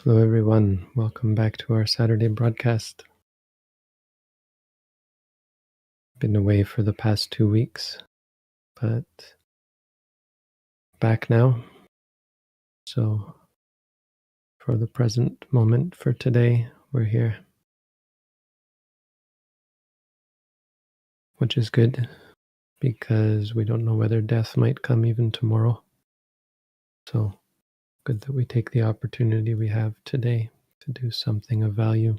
Hello, everyone. Welcome back to our Saturday broadcast. Been away for the past 2 weeks, but back now. So, for the present moment, for today, we're here, which is good because we don't know whether death might come even tomorrow. So, good that we take the opportunity we have today to do something of value.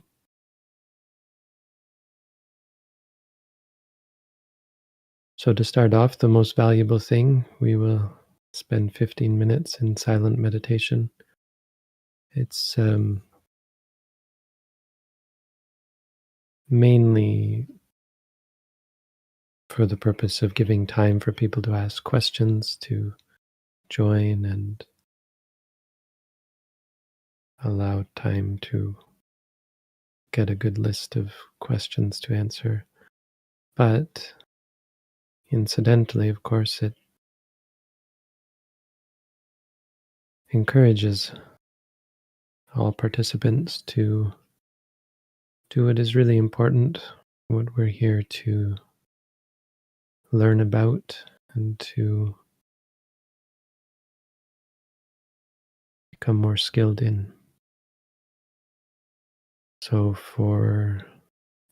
So, to start off, the most valuable thing, we will spend 15 minutes in silent meditation. It's mainly for the purpose of giving time for people to ask questions, to join, and allow time to get a good list of questions to answer. But incidentally, of course, it encourages all participants to do what is really important, what we're here to learn about and to become more skilled in. So for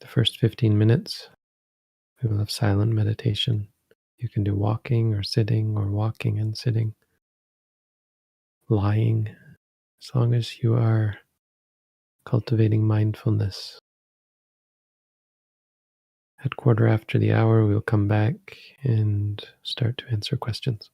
the first 15 minutes, we will have silent meditation. You can do walking or sitting or walking and sitting, lying, as long as you are cultivating mindfulness. At quarter after the hour, we'll come back and start to answer questions.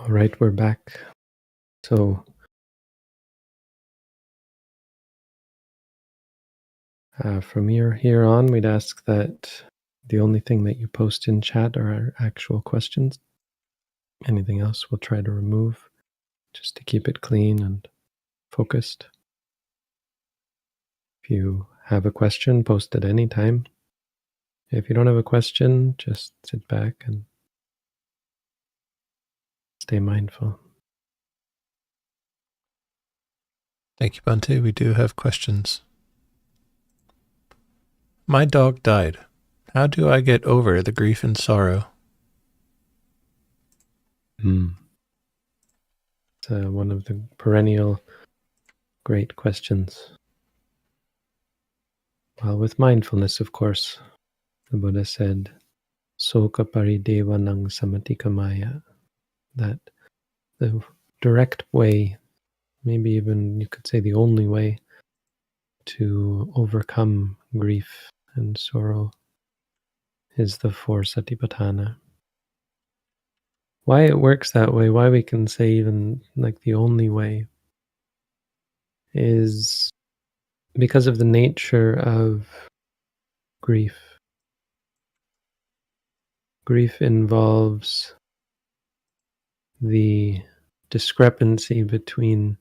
All right, we're back. So from here on, we'd ask that the only thing that you post in chat are our actual questions. Anything else we'll try to remove just to keep it clean and focused. If you have a question, post at any time. If you don't have a question, just sit back and stay mindful. Thank you, Bhante. We do have questions. My dog died. How do I get over the grief and sorrow? It's one of the perennial great questions. Well, with mindfulness, of course, the Buddha said, Soka paridevanang samatikamaya, that the direct way, maybe even you could say the only way to overcome grief and sorrow is the four satipatthana. Why it works that way, why we can say even like the only way, is because of the nature of grief. Grief involves the discrepancy between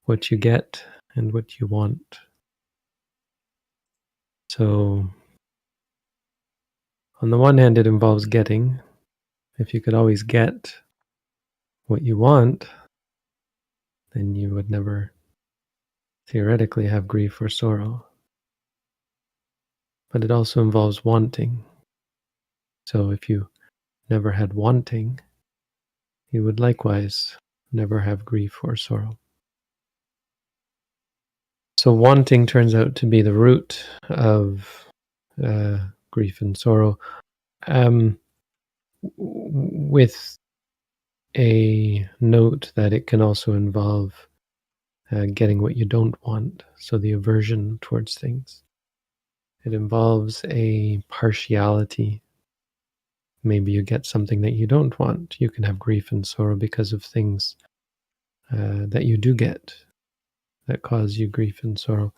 what you get and what you want. So, on the one hand, it involves getting. If you could always get what you want, then you would never theoretically have grief or sorrow. But it also involves wanting. So, if you never had wanting, you would likewise never have grief or sorrow. So, wanting turns out to be the root of grief and sorrow. With a note that it can also involve getting what you don't want, so the aversion towards things. It involves a partiality. Maybe you get something that you don't want. You can have grief and sorrow because of things that you do get that cause you grief and sorrow.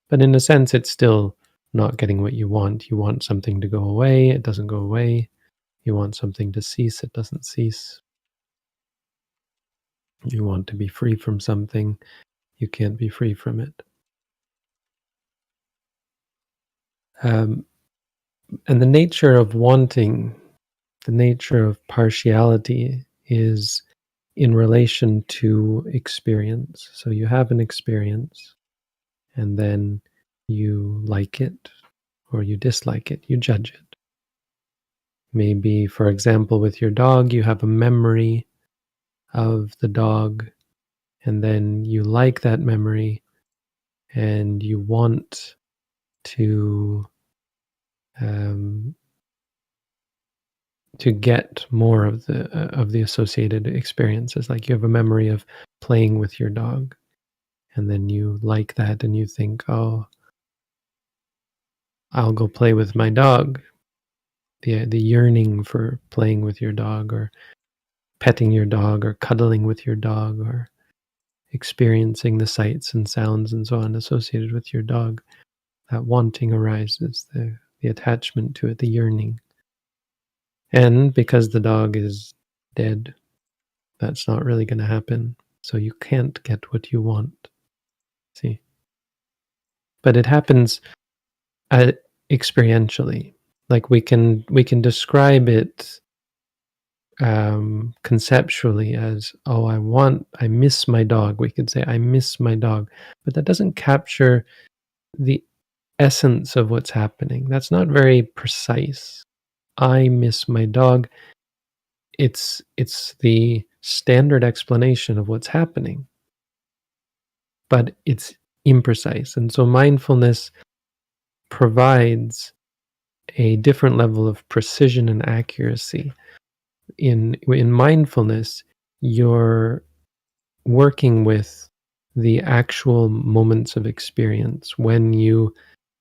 But in a sense, it's still not getting what you want. You want something to go away, it doesn't go away. You want something to cease, it doesn't cease. You want to be free from something, you can't be free from it. And the nature of wanting, the nature of partiality is in relation to experience. So you have an experience, and then you like it or you dislike it, you judge it. Maybe, for example, with your dog, you have a memory of the dog, and then you like that memory, and you want to get more of the associated experiences. Like you have a memory of playing with your dog, and then you like that, and you think, "Oh, I'll go play with my dog." The yearning for playing with your dog, or petting your dog, or cuddling with your dog, or experiencing the sights and sounds and so on associated with your dog, that wanting arises, the attachment to it, the yearning. And because the dog is dead, that's not really going to happen. So you can't get what you want. See? But it happens experientially. Like we can describe it conceptually as, oh, I miss my dog. We could say, I miss my dog. But that doesn't capture the essence of what's happening. That's not very precise. I miss my dog. It's the standard explanation of what's happening, but it's imprecise. And so mindfulness provides a different level of precision and accuracy. In mindfulness, you're working with the actual moments of experience when you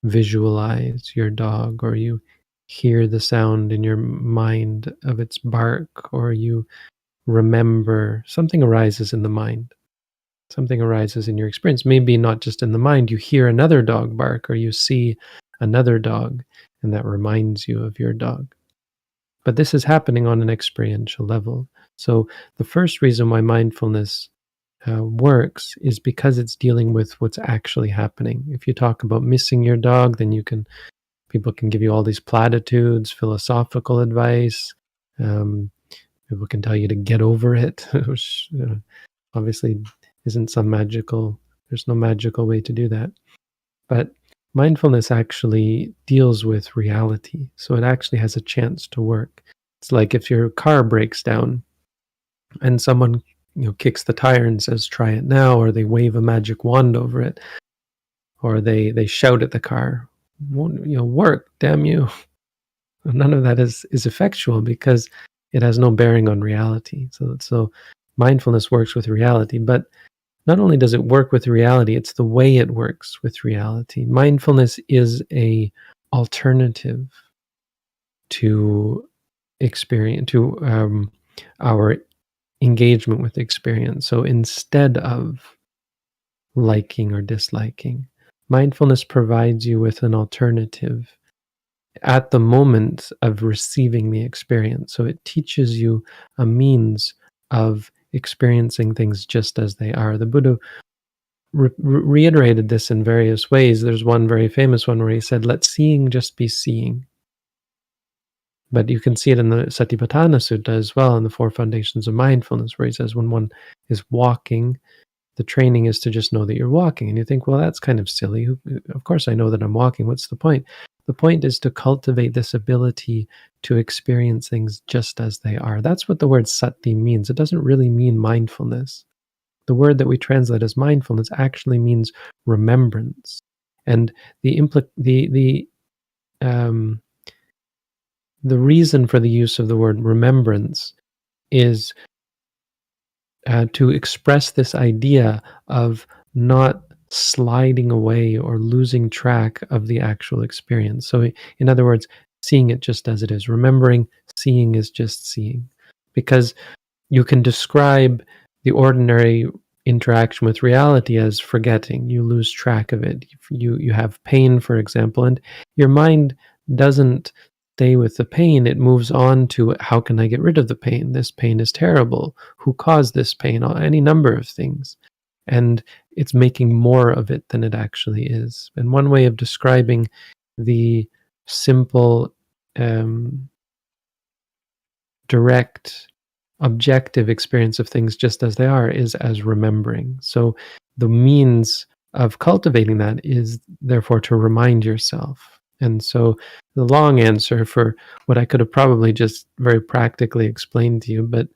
visualize your dog, or you hear the sound in your mind of its bark, or you remember, something arises in the mind. Something arises in your experience. Maybe not just in the mind, you hear another dog bark or you see another dog, and that reminds you of your dog. But this is happening on an experiential level. So the first reason why mindfulness works is because it's dealing with what's actually happening. If you talk about missing your dog, then people can give you all these platitudes, philosophical advice. People can tell you to get over it, which obviously isn't there's no magical way to do that. But mindfulness actually deals with reality. So it actually has a chance to work. It's like if your car breaks down and someone kicks the tire and says, try it now, or they wave a magic wand over it, or they shout at the car, won't work, damn you. None of that is effectual because it has no bearing on reality. So mindfulness works with reality, but not only does it work with reality, it's the way it works with reality. Mindfulness is a alternative to experience, to our engagement with experience. So instead of liking or disliking, mindfulness provides you with an alternative at the moment of receiving the experience. So it teaches you a means of experiencing things just as they are. The Buddha reiterated this in various ways. There's one very famous one where he said, let seeing just be seeing. But you can see it in the Satipatthana Sutta as well, in the Four Foundations of Mindfulness, where he says when one is walking, the training is to just know that you're walking. And you think, well, that's kind of silly. Of course I know that I'm walking. What's the point? The point is to cultivate this ability to experience things just as they are. That's what the word sati means. It doesn't really mean mindfulness. The word that we translate as mindfulness actually means remembrance. And the reason for the use of the word remembrance is to express this idea of not sliding away or losing track of the actual experience. So, in other words, seeing it just as it is. Remembering, seeing is just seeing. Because you can describe the ordinary interaction with reality as forgetting. You lose track of it. You have pain, for example, and your mind doesn't stay with the pain. It moves on to, how can I get rid of the pain? This pain is terrible. Who caused this pain? Any number of things. And it's making more of it than it actually is. And one way of describing the simple, direct, objective experience of things just as they are is as remembering. So the means of cultivating that is therefore to remind yourself. And so the long answer for what I could have probably just very practically explained to you, but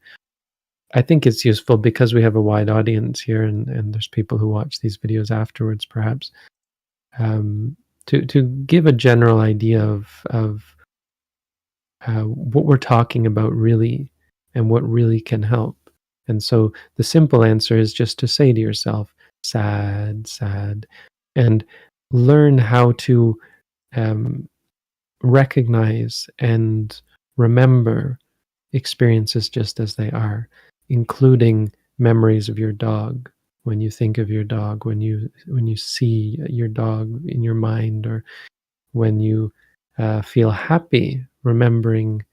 I think it's useful because we have a wide audience here, and there's people who watch these videos afterwards, perhaps, to give a general idea of what we're talking about really, and what really can help. And so the simple answer is just to say to yourself, sad, sad, and learn how to recognize and remember experiences just as they are, including memories of your dog. When you think of your dog, when you see your dog in your mind, or when you feel happy, remembering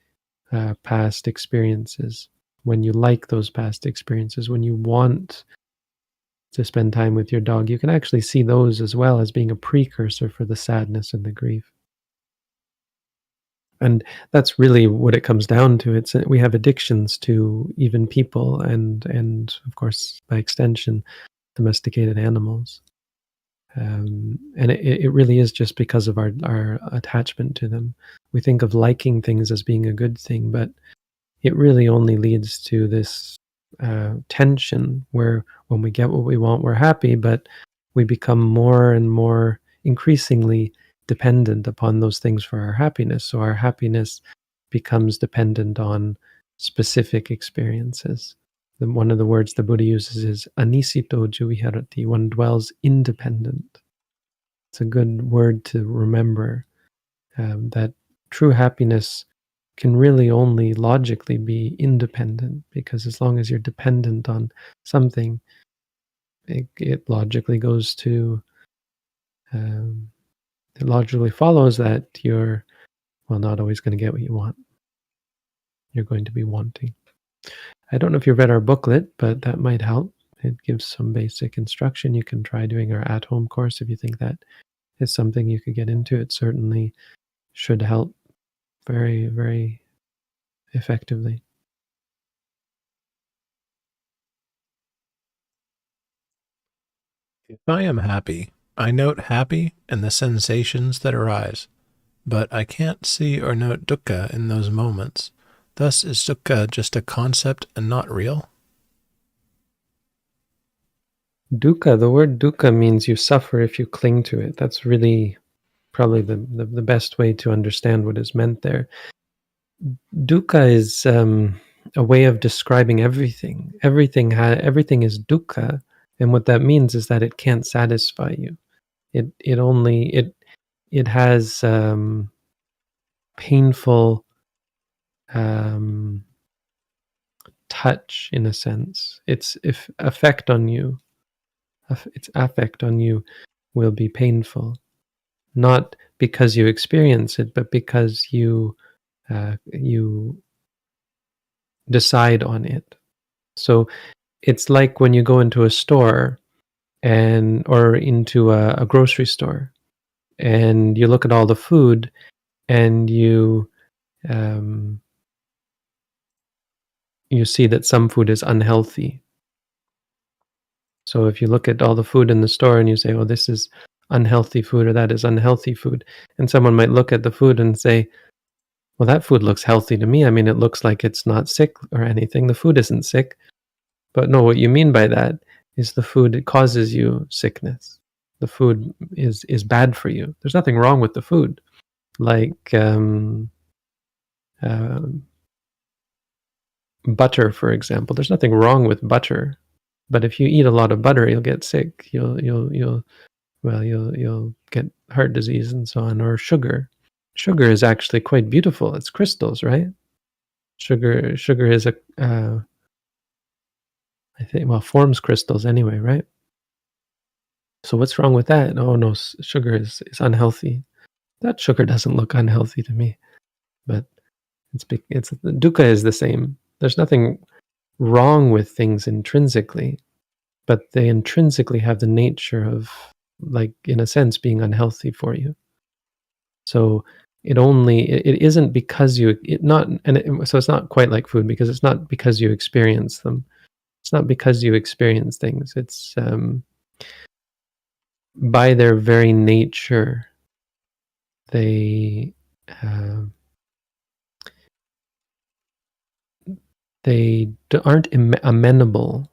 past experiences, when you like those past experiences, when you want to spend time with your dog, you can actually see those as well as being a precursor for the sadness and the grief. And that's really what it comes down to. We have addictions to even people, and of course, by extension, domesticated animals. And it really is just because of our attachment to them. We think of liking things as being a good thing, but it really only leads to this tension where when we get what we want, we're happy, but we become more and more increasingly dependent upon those things for our happiness. So our happiness becomes dependent on specific experiences. One of the words the Buddha uses is anisito juviharati, one dwells independent. It's a good word to remember, that true happiness can really only logically be independent, because as long as you're dependent on something, it logically goes to, um, it logically follows that you're, well, not always going to get what you want. You're going to be wanting. I don't know if you read our booklet, but that might help. It gives some basic instruction. You can try doing our at-home course if you think that is something you could get into. It certainly should help very, very effectively. If I am happy, I note happy and the sensations that arise, but I can't see or note dukkha in those moments. Thus, is dukkha just a concept and not real? Dukkha, the word dukkha means you suffer if you cling to it. That's really probably the best way to understand what is meant there. Dukkha is a way of describing everything. Everything is dukkha, and what that means is that it can't satisfy you. It has painful touch, in a sense. Its effect on you will be painful, not because you experience it, but because you decide on it. So it's like when you go into a store or into a grocery store, and you look at all the food, and you see that some food is unhealthy. So if you look at all the food in the store and you say, "Oh, this is unhealthy food," or "That is unhealthy food," and someone might look at the food and say, "Well, that food looks healthy to me. I mean, it looks like it's not sick or anything. The food isn't sick." But no, what you mean by that is the food, it causes you sickness. The food is bad for you. There's nothing wrong with the food. Like butter, for example. There's nothing wrong with butter, but if you eat a lot of butter, you'll get sick. You'll get heart disease and so on. Or sugar. Sugar is actually quite beautiful. It's crystals, right? Sugar is I think, well, forms crystals anyway, right? So what's wrong with that? Oh no, sugar is unhealthy. That sugar doesn't look unhealthy to me, but it's dukkha is the same. There's nothing wrong with things intrinsically, but they intrinsically have the nature of, like, in a sense, being unhealthy for you. So it isn't because so it's not quite like food, because it's not because you experience them. It's not because you experience things. It's by their very nature, they uh, aren't amenable.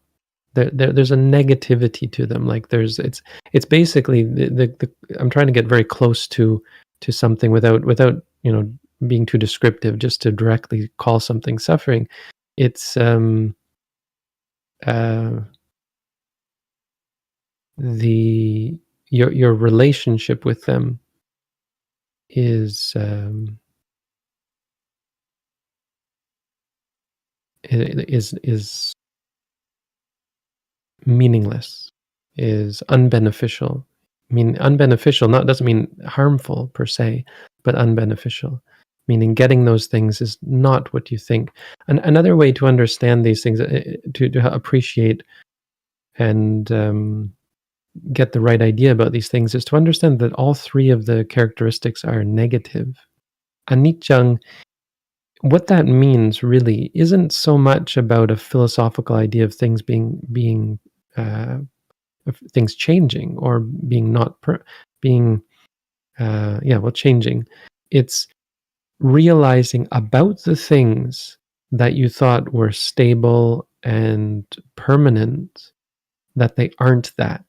There's a negativity to them. Like it's basically the I'm trying to get very close to something without being too descriptive, just to directly call something suffering. It's the your relationship with them is meaningless, is unbeneficial. I mean, unbeneficial doesn't mean harmful per se, but unbeneficial, meaning getting those things is not what you think. Another way to understand these things, to appreciate and get the right idea about these things, is to understand that all three of the characteristics are negative. Anicca, what that means really isn't so much about a philosophical idea of things being of things changing, or being not being changing. It's realizing about the things that you thought were stable and permanent, that they aren't that.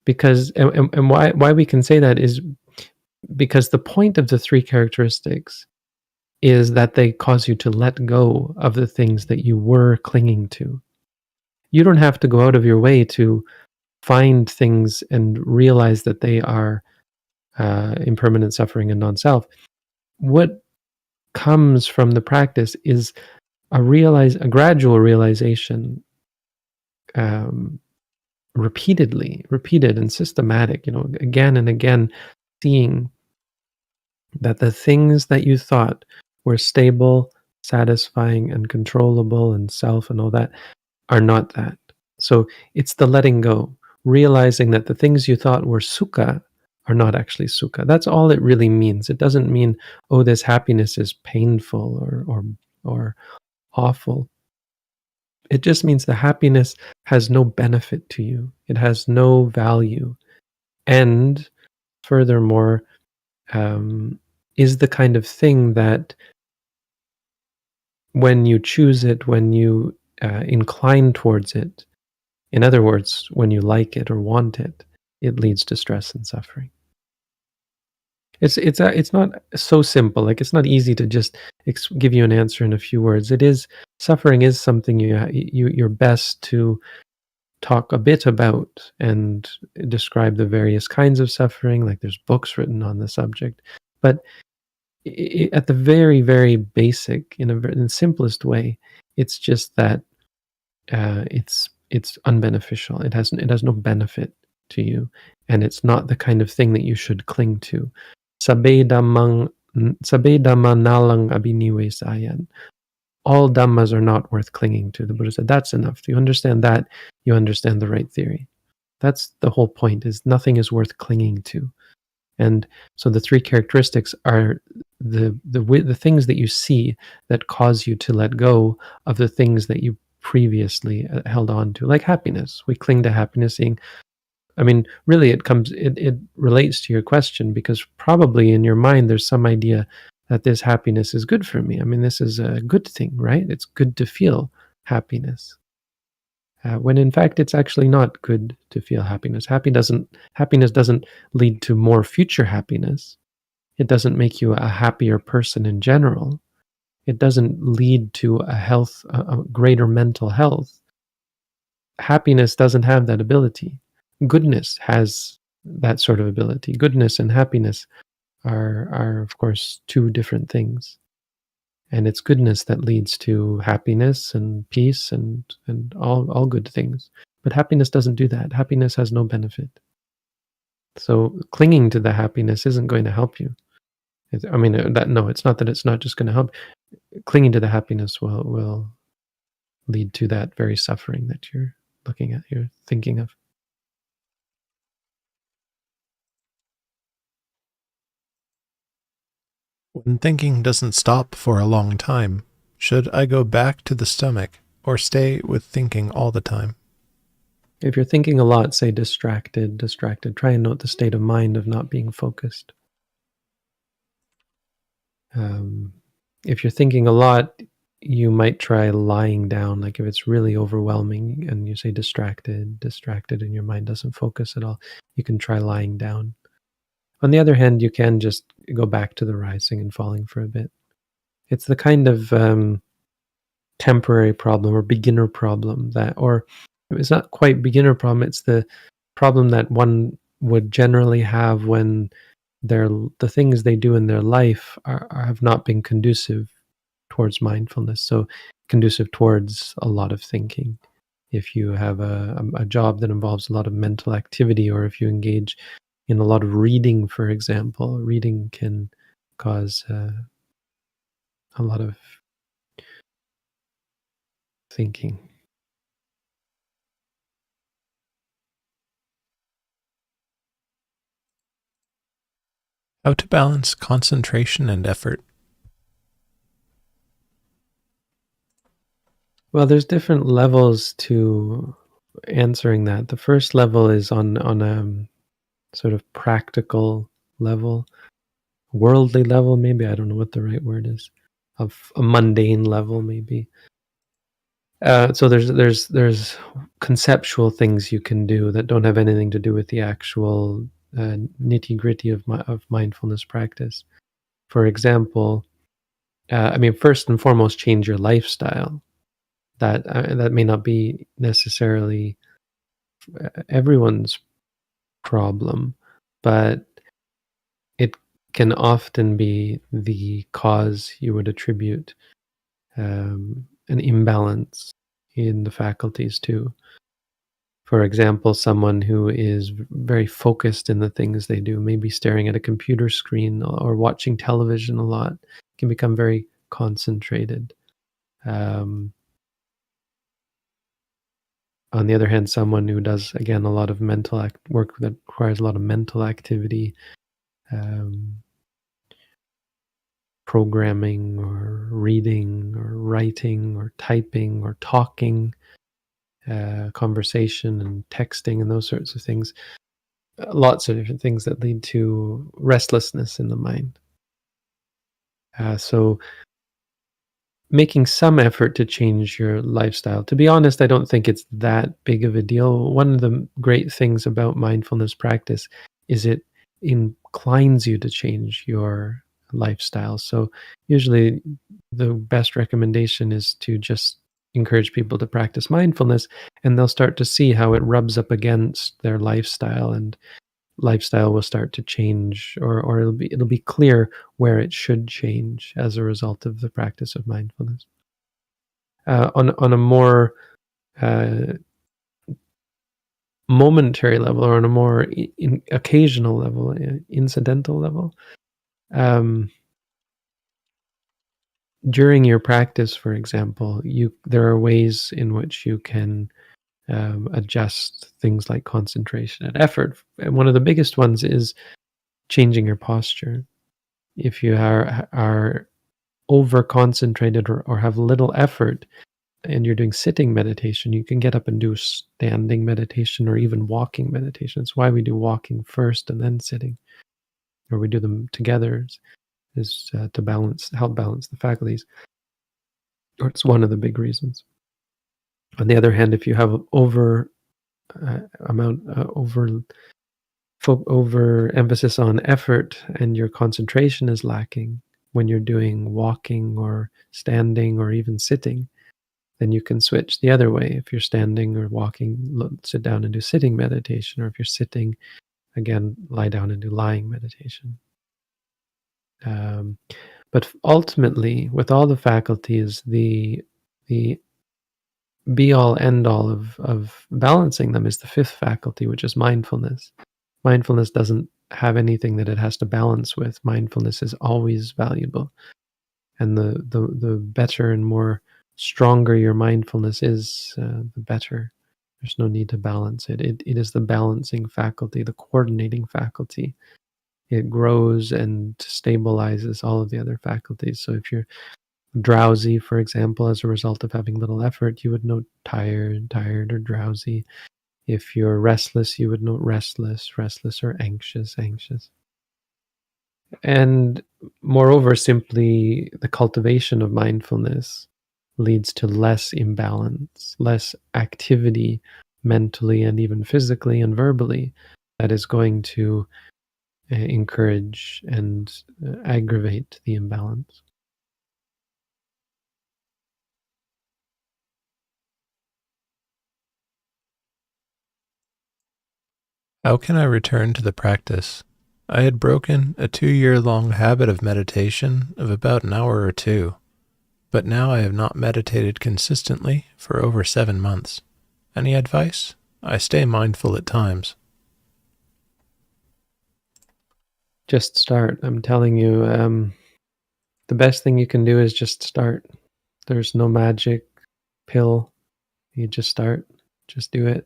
Because and why we can say that is because the point of the three characteristics is that they cause you to let go of the things that you were clinging to. You don't have to go out of your way to find things and realize that they are impermanent, suffering, and non-self. What comes from the practice is a gradual realization, um, repeated and systematic, again and again, seeing that the things that you thought were stable, satisfying, and controllable, and self and all that are not that. So it's the letting go, realizing that the things you thought were sukha are not actually sukha. That's all it really means. It doesn't mean, oh, this happiness is painful or awful. It just means the happiness has no benefit to you. It has no value. And furthermore, is the kind of thing that when you choose it, when you incline towards it, in other words, when you like it or want it, it leads to stress and suffering. It's not so simple. Like, it's not easy to just give you an answer in a few words. It is Suffering is something you're best to talk a bit about and describe the various kinds of suffering. Like, there's books written on the subject, but at the very, very basic, in the simplest way, it's just that it's unbeneficial. It has no benefit to you, and it's not the kind of thing that you should cling to. Sabe dhammang sabe dhamma nalang abhinivesayan. All dhammas are not worth clinging to. The Buddha said that's enough. You understand that, you understand the right theory. That's the whole point, is nothing is worth clinging to. And so the three characteristics are the things that you see that cause you to let go of the things that you previously held on to, like happiness. We cling to happiness, really it relates to your question, because probably in your mind there's some idea that this happiness is good for me. This is a good thing, right? It's good to feel happiness. When in fact it's actually not good to feel happiness. Happiness doesn't lead to more future happiness. It doesn't make you a happier person in general. It doesn't lead to a greater mental health. Happiness doesn't have that ability. Goodness has that sort of ability. Goodness and happiness are of course two different things. And it's goodness that leads to happiness and peace and all good things. But happiness doesn't do that. Happiness has no benefit. So clinging to the happiness isn't going to help you. It's not that it's not just going to help. Clinging to the happiness will lead to that very suffering that you're thinking of. When thinking doesn't stop for a long time, should I go back to the stomach or stay with thinking all the time? If you're thinking a lot, say distracted. Try and note the state of mind of not being focused. If you're thinking a lot, you might try lying down. Like, if it's really overwhelming and you say distracted, and your mind doesn't focus at all, you can try lying down. On the other hand, you can just go back to the rising and falling for a bit. It's the kind of temporary problem or beginner problem or it's not quite beginner problem. It's the problem that one would generally have when the things they do in their life have not been conducive towards mindfulness. So conducive towards a lot of thinking. If you have a job that involves a lot of mental activity, or if you engage in a lot of reading, for example, reading can cause a lot of thinking. How to balance concentration and effort? Well, there's different levels to answering that. The first level is on a sort of practical level, worldly level, maybe. I don't know what the right word is. Of a mundane level, maybe. So there's conceptual things you can do that don't have anything to do with the actual nitty gritty of mindfulness practice. For example, first and foremost, change your lifestyle. That may not be necessarily everyone's problem, but it can often be the cause you would attribute an imbalance in the faculties too. For example, someone who is very focused in the things they do, maybe staring at a computer screen or watching television a lot, can become very concentrated. Um, on the other hand, someone who does, again, a lot of work that requires a lot of mental activity, um, programming or reading or writing or typing or talking, conversation and texting and those sorts of things. Lots of different things that lead to restlessness in the mind. So making some effort to change your lifestyle. To be honest, I don't think it's that big of a deal. One of the great things about mindfulness practice is it inclines you to change your lifestyle. So usually the best recommendation is to just encourage people to practice mindfulness, and they'll start to see how it rubs up against their lifestyle, and lifestyle will start to change, or it'll be clear where it should change as a result of the practice of mindfulness. On a more uh, momentary level, or on a more occasional level, incidental level, um, during your practice, for example, there are ways in which you can adjust things like concentration and effort. And one of the biggest ones is changing your posture. If you are over concentrated, or have little effort, and you're doing sitting meditation, you can get up and do standing meditation or even walking meditation. It's why we do walking first and then sitting, or we do them together, is to help balance the faculties. Or it's one of the big reasons. On the other hand, if you have over amount over emphasis on effort, and your concentration is lacking when you're doing walking or standing or even sitting, then you can switch the other way. If you're standing or walking, sit down and do sitting meditation, or if you're sitting, again, lie down and do lying meditation. But ultimately, with all the faculties, the be all end all of balancing them is the fifth faculty, which is mindfulness. Mindfulness doesn't have anything that it has to balance with. Mindfulness is always valuable, and the better and more stronger your mindfulness is, the better. There's no need to balance it. It is the balancing faculty, the coordinating faculty. It grows and stabilizes all of the other faculties. So if you're drowsy, for example, as a result of having little effort, you would note tired or drowsy. If you're restless, you would note restless or anxious. And moreover, simply the cultivation of mindfulness leads to less imbalance, less activity mentally and even physically and verbally that is going to encourage and aggravate the imbalance. How can I return to the practice? I had broken a 2-year-long habit of meditation of about an hour or two, but now I have not meditated consistently for over 7 months. Any advice? I stay mindful at times. Just start. I'm telling you, the best thing you can do is just start. There's no magic pill. You just start. Just do it.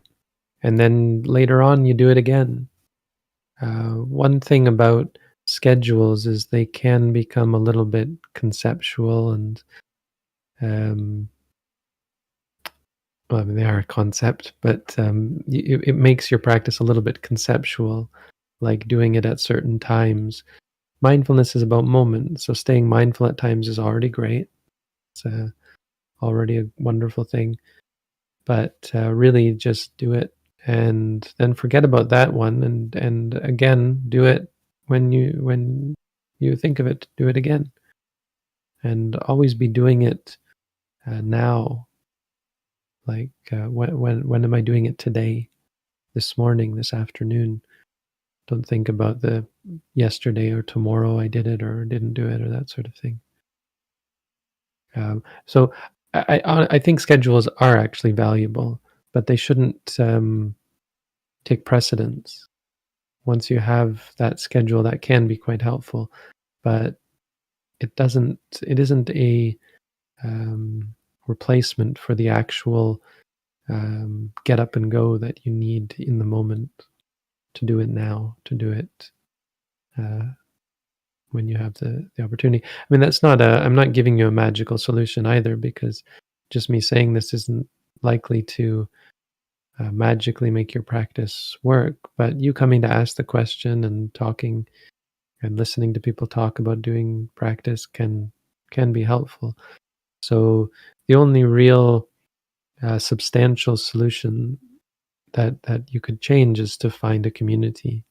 And then later on, you do it again. One thing about schedules is they can become a little bit conceptual, and well, I mean, they are a concept, but it makes your practice a little bit conceptual, like doing it at certain times. Mindfulness is about moments, so staying mindful at times is already great. It's already a wonderful thing, but really just do it, and then forget about that one, and again do it when you think of it. Do it again, and always be doing it now. Like when am I doing it today? This morning, this afternoon. Don't think about the yesterday or tomorrow I did it or didn't do it or that sort of thing. So I think schedules are actually valuable, but they shouldn't take precedence. Once you have that schedule, that can be quite helpful, but it isn't a replacement for the actual get up and go that you need in the moment to do it now, to do it uh, when you have the opportunity. I mean, I'm not giving you a magical solution either, because just me saying this isn't likely to magically make your practice work. But you coming to ask the question and talking and listening to people talk about doing practice can be helpful. So the only real substantial solution that you could change is to find a community.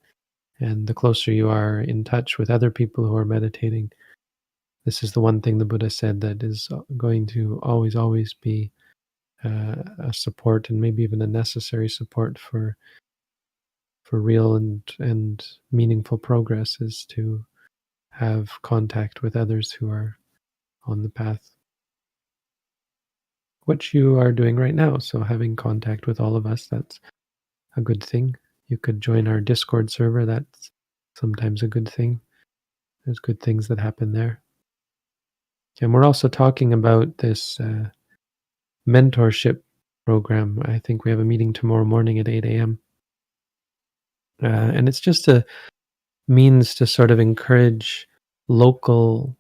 And the closer you are in touch with other people who are meditating, this is the one thing the Buddha said that is going to always be a support, and maybe even a necessary support for real and meaningful progress, is to have contact with others who are on the path, which you are doing right now. So having contact with all of us, that's a good thing. You could join our Discord server. That's sometimes a good thing. There's good things that happen there. And we're also talking about this mentorship program. I think we have a meeting tomorrow morning at 8 a.m. And it's just a means to sort of encourage local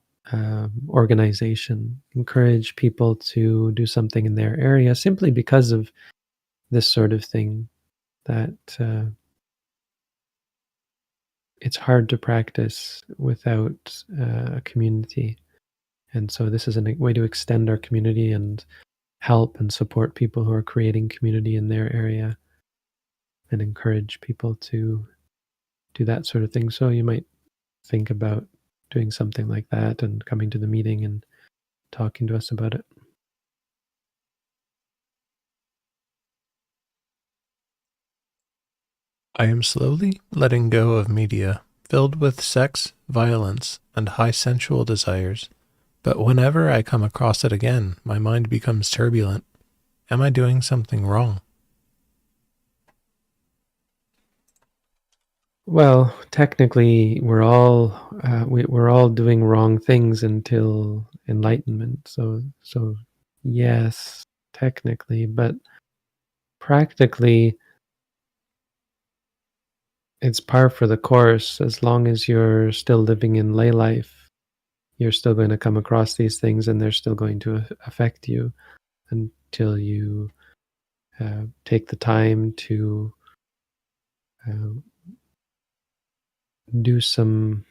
organization, encourage people to do something in their area simply because of this sort of thing, that it's hard to practice without a community. And so this is a way to extend our community and help and support people who are creating community in their area and encourage people to do that sort of thing. So you might think about doing something like that and coming to the meeting and talking to us about it. I am slowly letting go of media filled with sex, violence, and high sensual desires, but whenever I come across it again, my mind becomes turbulent. Am I doing something wrong? Well, technically, we're all doing wrong things until enlightenment. So yes, technically, but practically, it's par for the course. As long as you're still living in lay life, you're still going to come across these things, and they're still going to affect you until you take the time to uh, do some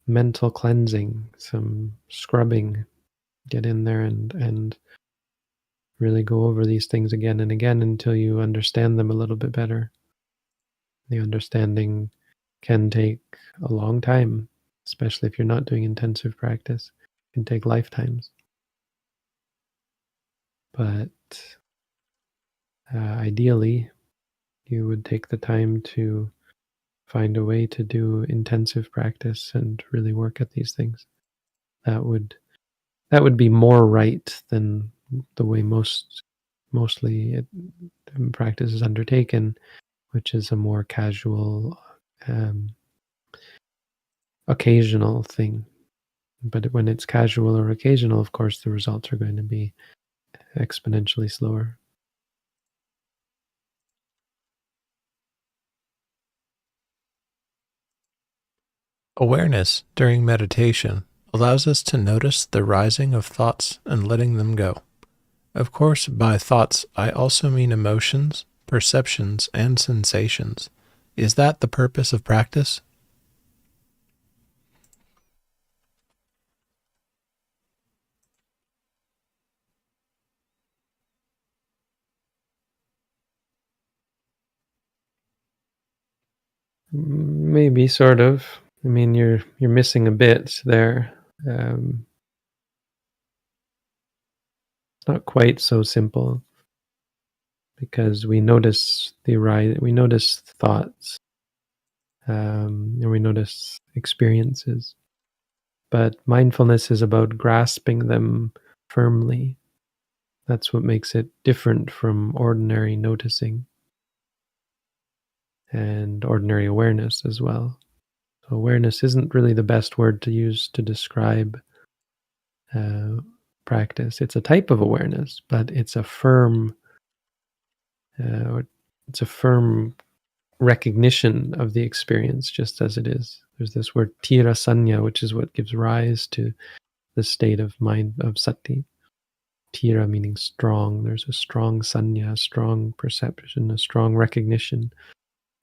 mental cleansing, some scrubbing, get in there and really go over these things again and again until you understand them a little bit better. The understanding can take a long time, especially if you're not doing intensive practice. It can take lifetimes. But ideally, you would take the time to find a way to do intensive practice and really work at these things. That would be more right than the way practice is undertaken, which is a more casual, um, occasional thing. But when it's casual or occasional, of course, the results are going to be exponentially slower. Awareness during meditation allows us to notice the rising of thoughts and letting them go. Of course, by thoughts, I also mean emotions, perceptions, and sensations. Is that the purpose of practice? Maybe, sort of. I mean, you're missing a bit there. Um, it's not quite so simple, because we notice thoughts and we notice experiences. But mindfulness is about grasping them firmly. That's what makes it different from ordinary noticing and ordinary awareness as well. So awareness isn't really the best word to use to describe uh, practice. It's a type of awareness, but it's a firm, uh, it's a firm recognition of the experience just as it is. There's this word tira sanya, which is what gives rise to the state of mind of sati. Tira meaning strong. There's a strong sanya, a strong perception, a strong recognition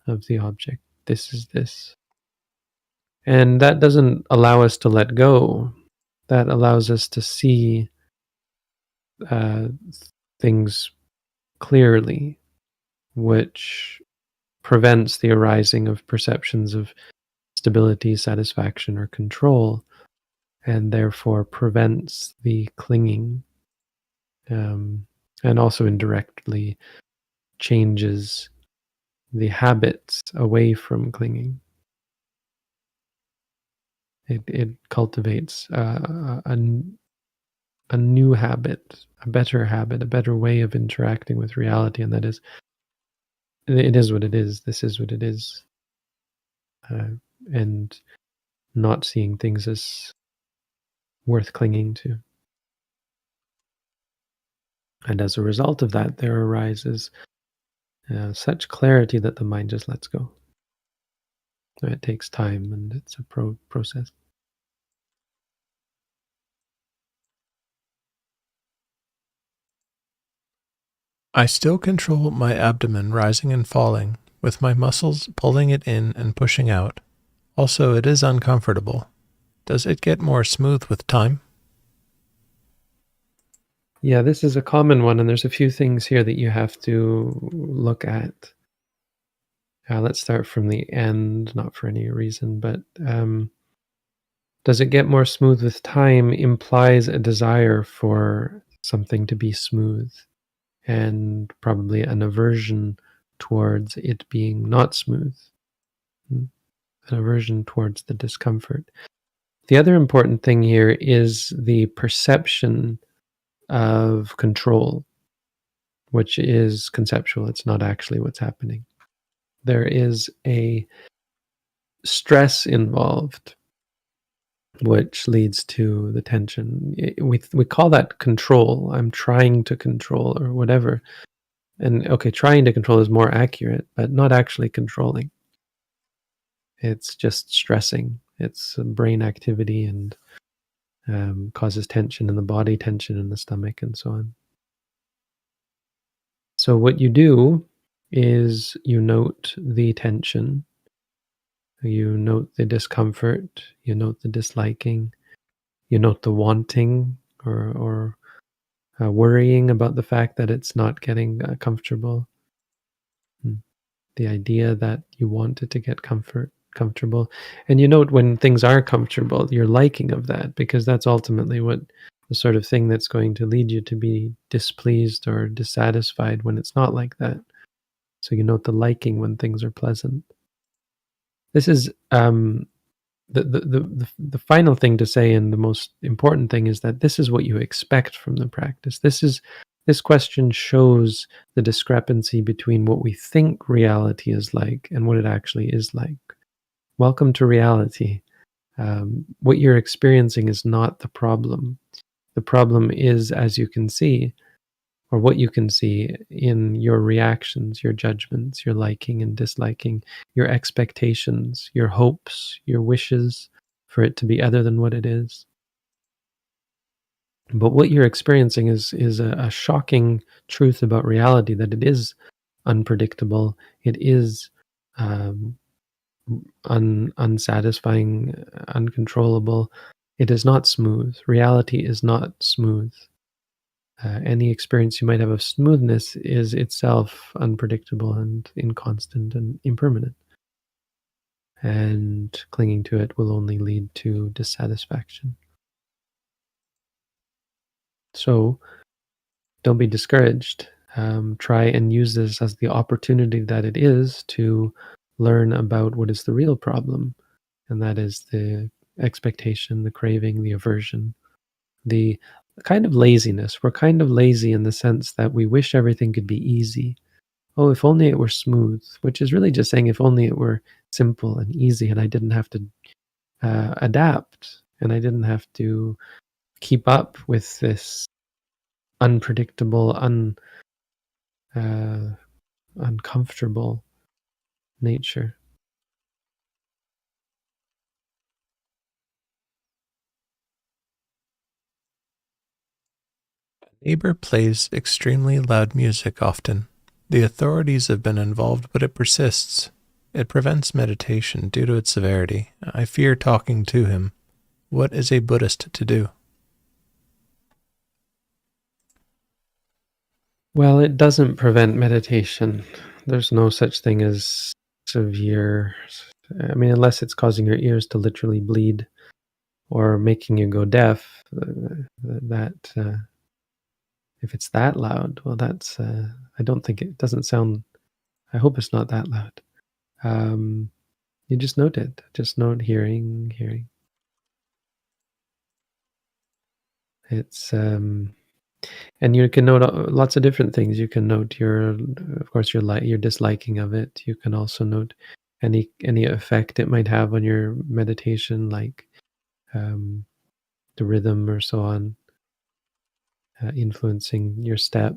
of the object. This is this. And that doesn't allow us to let go. That allows us to see uh, things clearly, which prevents the arising of perceptions of stability, satisfaction, or control, and therefore prevents the clinging, and also indirectly changes the habits away from clinging. It cultivates a new habit, a better way of interacting with reality, and that is, it is what it is. This is what it is, and not seeing things as worth clinging to. And as a result of that, there arises such clarity that the mind just lets go. It takes time, and it's a process. I still control my abdomen rising and falling, with my muscles pulling it in and pushing out. Also, it is uncomfortable. Does it get more smooth with time? Yeah, this is a common one, and there's a few things here that you have to look at. Let's start from the end, not for any reason, but does it get more smooth with time implies a desire for something to be smooth, and probably an aversion towards it being not smooth, an aversion towards the discomfort. The other important thing here is the perception of control, which is conceptual. It's not actually what's happening. There is a stress involved, which leads to the tension. We call that control. I'm trying to control or whatever. And okay, trying to control is more accurate, but not actually controlling. It's just stressing. It's brain activity and causes tension in the body, tension in the stomach, and so on. So what you do is you note the tension, you note the discomfort, you note the disliking, you note the wanting or worrying about the fact that it's not getting comfortable. The idea that you want it to get comfortable. And you note when things are comfortable, your liking of that, because that's ultimately what the sort of thing that's going to lead you to be displeased or dissatisfied when it's not like that. So you note the liking when things are pleasant. This is the final thing to say, and the most important thing is that this is what you expect from the practice. This question shows the discrepancy between what we think reality is like and what it actually is like. Welcome to reality. What you're experiencing is not the problem. The problem is, as you can see, or what you can see in your reactions, your judgments, your liking and disliking, your expectations, your hopes, your wishes for it to be other than what it is. But what you're experiencing is a shocking truth about reality, that it is unpredictable, it is unsatisfying, uncontrollable. It is not smooth. Reality is not smooth. Any experience you might have of smoothness is itself unpredictable and inconstant and impermanent. And clinging to it will only lead to dissatisfaction. So don't be discouraged. Try and use this as the opportunity that it is to learn about what is the real problem, and that is the expectation, the craving, the aversion, the kind of laziness. We're kind of lazy in the sense that we wish everything could be easy. Oh, if only it were smooth, which is really just saying, if only it were simple and easy and I didn't have to adapt and I didn't have to keep up with this unpredictable, uh, uncomfortable nature. Neighbor plays extremely loud music often. The authorities have been involved, but it persists. It prevents meditation due to its severity. I fear talking to him. What is a Buddhist to do? Well, it doesn't prevent meditation. There's no such thing as severe. I mean, unless it's causing your ears to literally bleed or making you go deaf. That if it's that loud, well, that's. I don't think it doesn't sound. I hope it's not that loud. You just note it. Just note hearing. It's and you can note lots of different things. You can note of course, your disliking of it. You can also note any effect it might have on your meditation, like um, the rhythm or so on, influencing your step.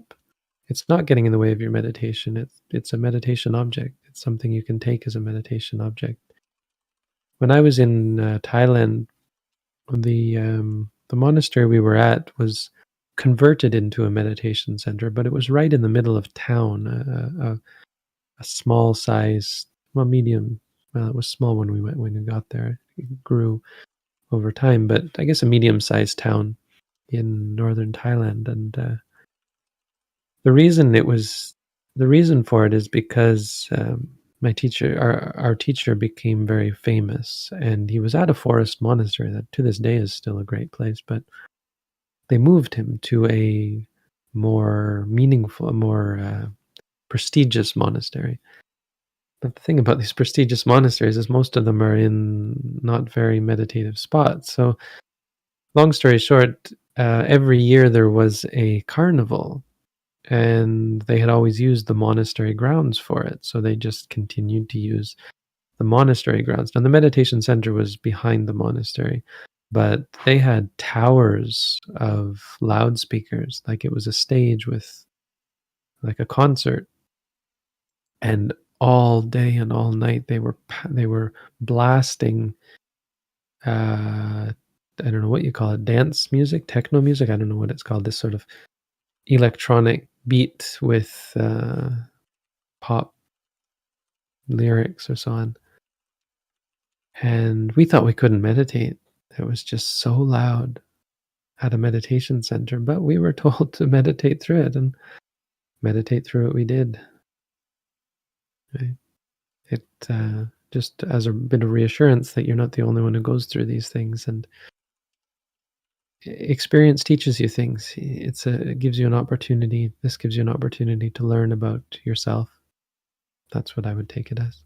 It's not getting in the way of your meditation. It's a meditation object. It's something you can take as a meditation object. When I was in Thailand, the monastery we were at was converted into a meditation center, but it was right in the middle of town, a small size, well, medium. Well, it was small when we got there. It grew over time, but I guess a medium-sized town in northern Thailand. And the reason for it is because my teacher, our teacher, became very famous, and he was at a forest monastery that to this day is still a great place, but they moved him to a more meaningful, a more prestigious monastery. But the thing about these prestigious monasteries is most of them are in not very meditative spots. So, long story short, every year there was a carnival, and they had always used the monastery grounds for it. So they just continued to use the monastery grounds. Now, the meditation center was behind the monastery, but they had towers of loudspeakers, like it was a stage with like a concert. And all day and all night they were blasting I don't know what you call it, dance music, techno music, I don't know what it's called, this sort of electronic beat with pop lyrics or so on. And we thought we couldn't meditate. It was just so loud at a meditation center, but we were told to meditate through it, and meditate through it we did. Right? It just as a bit of reassurance that you're not the only one who goes through these things, and experience teaches you things. It gives you an opportunity. This gives you an opportunity to learn about yourself. That's what I would take it as.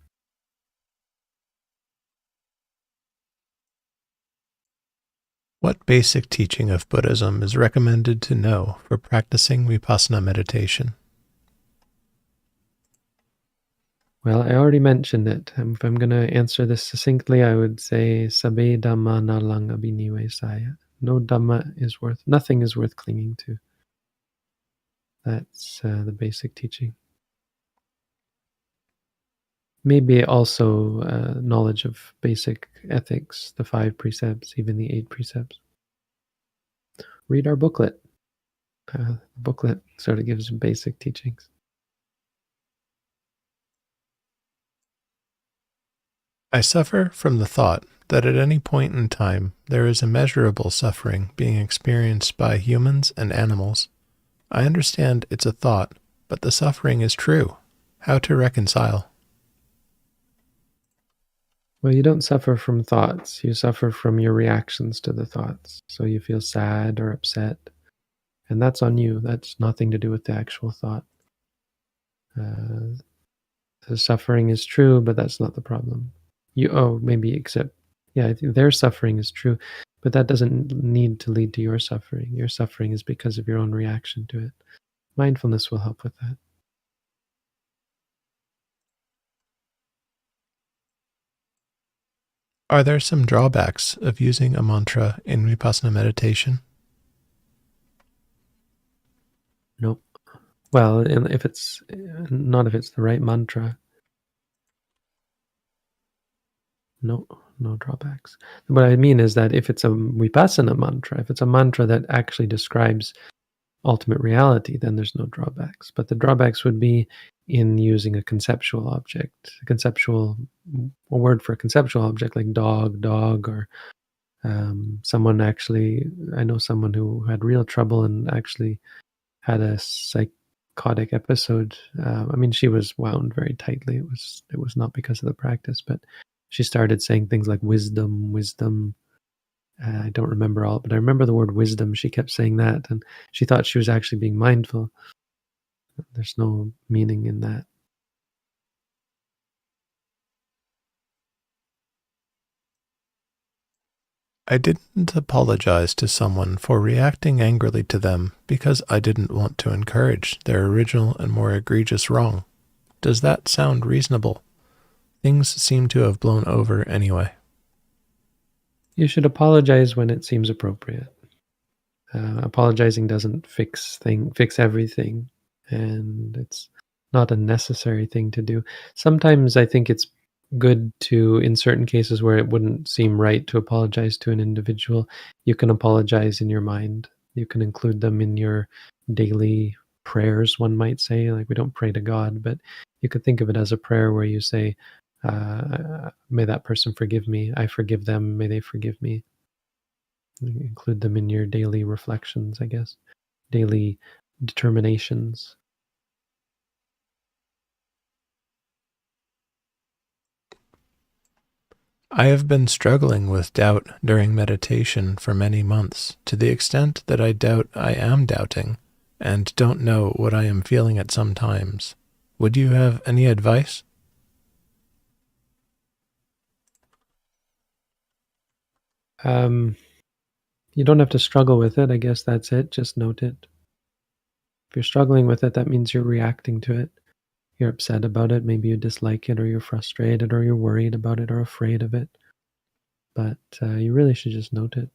What basic teaching of Buddhism is recommended to know for practicing vipassana meditation? Well, I already mentioned it. If I'm going to answer this succinctly, I would say Sabbe Dhamma Nalang Abhinivesaya. No Dhamma is nothing is worth clinging to. That's the basic teaching. Maybe also knowledge of basic ethics, the 5 precepts, even the 8 precepts. Read our booklet. The booklet sort of gives basic teachings. I suffer from the thought that at any point in time there is immeasurable suffering being experienced by humans and animals. I understand it's a thought, but the suffering is true. How to reconcile? Well, you don't suffer from thoughts. You suffer from your reactions to the thoughts. So you feel sad or upset, and that's on you. That's nothing to do with the actual thought. The suffering is true, but that's not the problem. Maybe except, yeah, I think their suffering is true, but that doesn't need to lead to your suffering. Your suffering is because of your own reaction to it. Mindfulness will help with that. Are there some drawbacks of using a mantra in vipassana meditation? Nope. Well, and if it's not, if it's the right mantra, no, no drawbacks. What I mean is that if it's a vipassana mantra, if it's a mantra that actually describes ultimate reality, then there's no drawbacks. But the drawbacks would be in using a conceptual object, a word for a conceptual object like dog, or someone actually, I know someone who had real trouble and actually had a psychotic episode. I mean, she was wound very tightly. It was not because of the practice, but she started saying things like wisdom, wisdom. I don't remember all, but I remember the word wisdom. She kept saying that, and she thought she was actually being mindful. There's no meaning in that. I didn't apologize to someone for reacting angrily to them because I didn't want to encourage their original and more egregious wrong. Does that sound reasonable? Things seem to have blown over anyway. You should apologize when it seems appropriate. Apologizing doesn't fix everything, and it's not a necessary thing to do. Sometimes I think it's good to, in certain cases where it wouldn't seem right to apologize to an individual, you can apologize in your mind. You can include them in your daily prayers, one might say. Like, we don't pray to God, but you could think of it as a prayer where you say, may that person forgive me. I forgive them. May they forgive me. Include them in your daily reflections, I guess, daily determinations. I have been struggling with doubt during meditation for many months, to the extent that I doubt I am doubting and don't know what I am feeling at some times. Would you have any advice? You don't have to struggle with it. I guess that's it. Just note it. If you're struggling with it, that means you're reacting to it. You're upset about it. Maybe you dislike it, or you're frustrated, or you're worried about it, or afraid of it. But you really should just note it.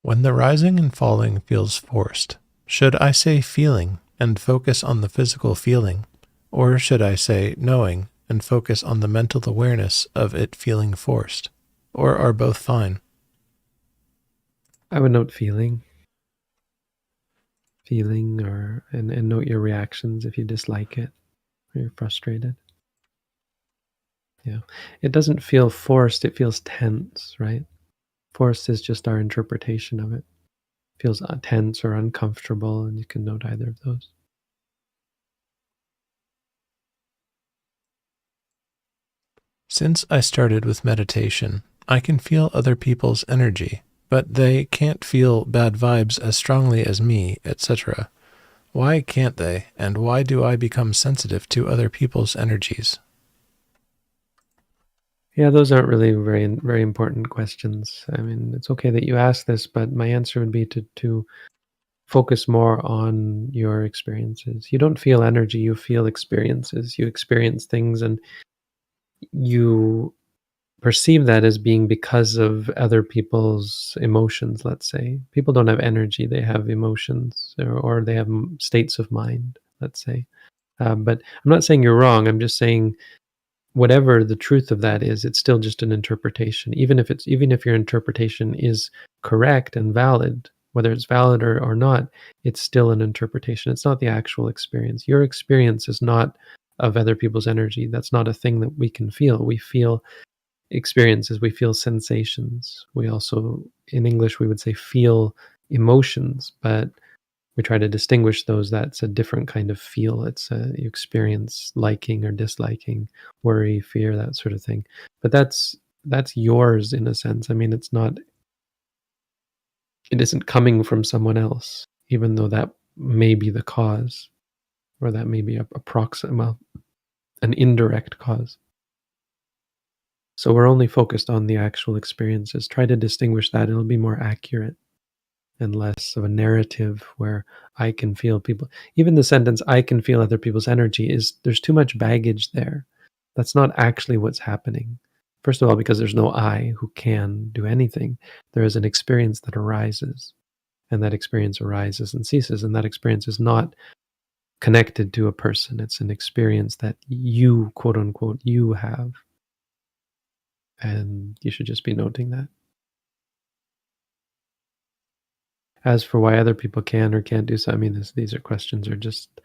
When the rising and falling feels forced, should I say feeling and focus on the physical feeling, or should I say knowing and focus on the mental awareness of it feeling forced, or are both fine? I would note feeling, and note your reactions if you dislike it or you're frustrated. Yeah, it doesn't feel forced. It feels tense, right? Forced is just our interpretation of it. It feels tense or uncomfortable, and you can note either of those. Since I started with meditation, I can feel other people's energy, but they can't feel bad vibes as strongly as me, etc. Why can't they, and why do I become sensitive to other people's energies? Yeah, those aren't really very, very important questions. I mean, it's okay that you ask this, but my answer would be to focus more on your experiences. You don't feel energy, you feel experiences. You experience things, and you perceive that as being because of other people's emotions, let's say. People don't have energy, they have emotions, or they have states of mind, let's say. But I'm not saying you're wrong, I'm just saying whatever the truth of that is, it's still just an interpretation. Even if your interpretation is correct and valid, whether it's valid or not, it's still an interpretation. It's not the actual experience. Your experience is not of other people's energy. That's not a thing that we can feel. We feel experiences, we feel sensations. We also, in English, we would say feel emotions, but we try to distinguish those. That's a different kind of feel. It's you experience liking or disliking, worry, fear, that sort of thing. But that's yours in a sense. I mean, it's not It isn't coming from someone else, even though that may be the cause, or that may be an indirect cause. So we're only focused on the actual experiences. Try to distinguish that. It'll be more accurate and less of a narrative where I can feel people. Even the sentence, I can feel other people's energy, there's too much baggage there. That's not actually what's happening. First of all, because there's no I who can do anything. There is an experience that arises, and that experience arises and ceases, and that experience is not connected to a person. It's an experience that you, quote unquote, you have. And you should just be noting that. As for why other people can or can't do so, I mean, these are questions are just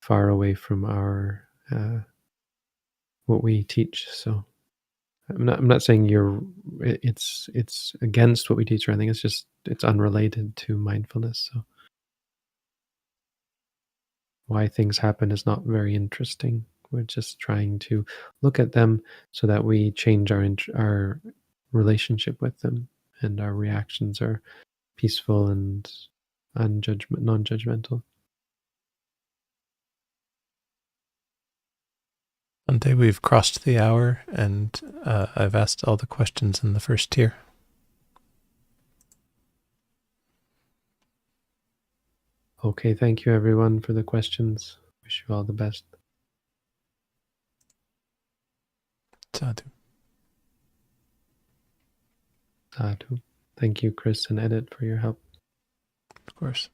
far away from our what we teach. So I'm not saying it's against what we teach or anything. It's just it's unrelated to mindfulness. So why things happen is not very interesting. We're just trying to look at them so that we change our relationship with them, and our reactions are peaceful and non-judgmental. Ante, we've crossed the hour, and I've asked all the questions in the first tier. Okay, thank you everyone for the questions. Wish you all the best. Sadhu. Sadhu. Thank you, Chris and Edit, for your help. Of course.